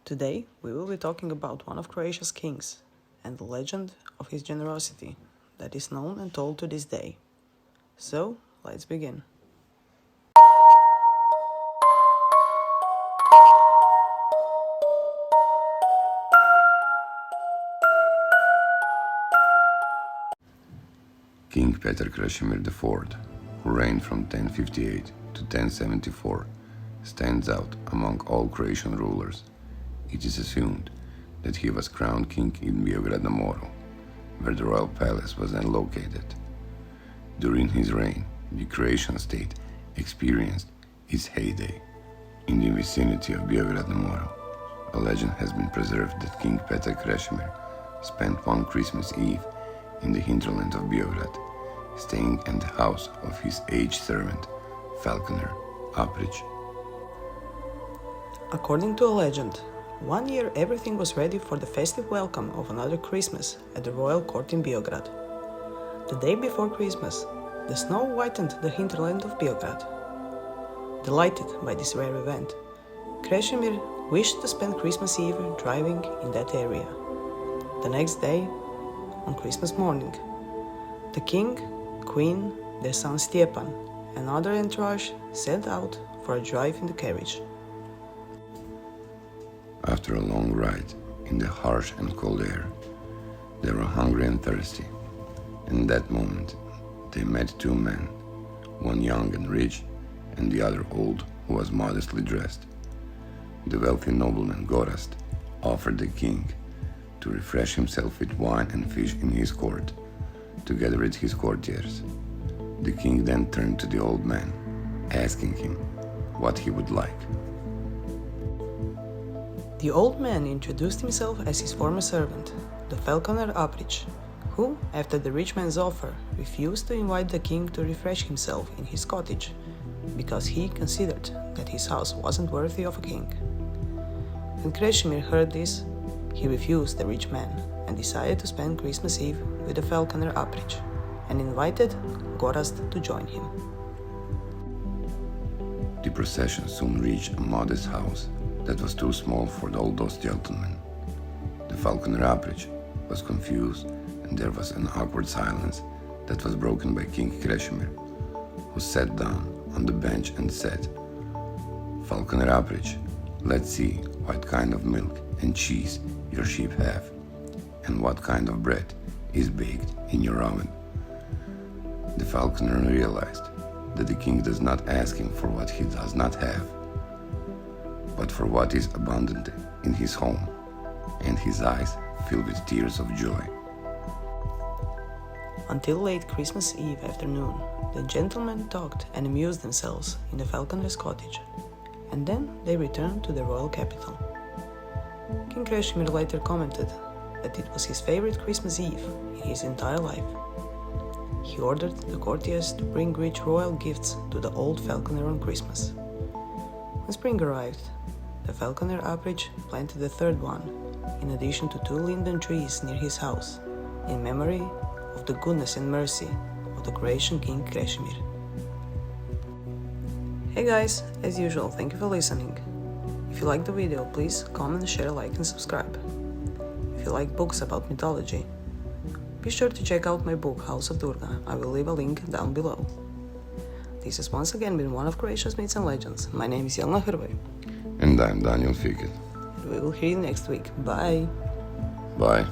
Today we will be talking about one of Croatia's kings and the legend of his generosity that is known and told to this day. So, let's begin. King Petar Krešimir IV, who reigned from 1058 to 1074, stands out among all Croatian rulers. It is assumed that he was crowned king in Beograd na Moru, where the royal palace was then located. During his reign, the Croatian state experienced its heyday. In the vicinity of Beograd na Moru, a legend has been preserved that King Petar Krešimir spent one Christmas Eve in the hinterland of Beograd, staying at the house of his aged servant, falconer Aprić. According to a legend, one year everything was ready for the festive welcome of another Christmas at the royal court in Beograd. The day before Christmas, the snow whitened the hinterland of Beograd. Delighted by this rare event, Krešimir wished to spend Christmas Eve driving in that area. The next day, on Christmas morning, the king, queen, their son Stjepan, and other entourage set out for a drive in the carriage. After a long ride in the harsh and cold air, they were hungry and thirsty. In that moment, they met two men, one young and rich, and the other old, who was modestly dressed. The wealthy nobleman Gorazd offered the king to refresh himself with wine and fish in his court, together with his courtiers. The king then turned to the old man, asking him what he would like. The old man introduced himself as his former servant, the falconer Aprić, who, after the rich man's offer, refused to invite the king to refresh himself in his cottage, because he considered that his house wasn't worthy of a king. When Krešimir heard this, he refused the rich man and decided to spend Christmas Eve with the falconer Aprić and invited Gorazd to join him. The procession soon reached a modest house that was too small for all those gentlemen. The falconer Aprić was confused, and there was an awkward silence that was broken by King Krešimir, who sat down on the bench and said, "Falconer Aprić, let's see what kind of milk and cheese your sheep have, and what kind of bread is baked in your oven." The falconer realized that the king does not ask him for what he does not have, but for what is abundant in his home, and his eyes filled with tears of joy. Until late Christmas Eve afternoon, the gentlemen talked and amused themselves in the falconer's cottage, and then they returned to the royal capital. King Krešimir later commented that it was his favorite Christmas Eve in his entire life. He ordered the courtiers to bring rich royal gifts to the old falconer on Christmas. When spring arrived, the falconer Aprić planted a third one, in addition to two linden trees near his house, in memory of the goodness and mercy of the Croatian king Krešimir. Hey guys, as usual, thank you for listening. If you like the video, please comment, share, like and subscribe. If you like books about mythology, be sure to check out my book House of Durga. I will leave a link down below. This has once again been one of Croatia's myths and legends. My name is Jelena Hrvoj. And I'm Daniel Fiket. And we will hear you next week. Bye! Bye.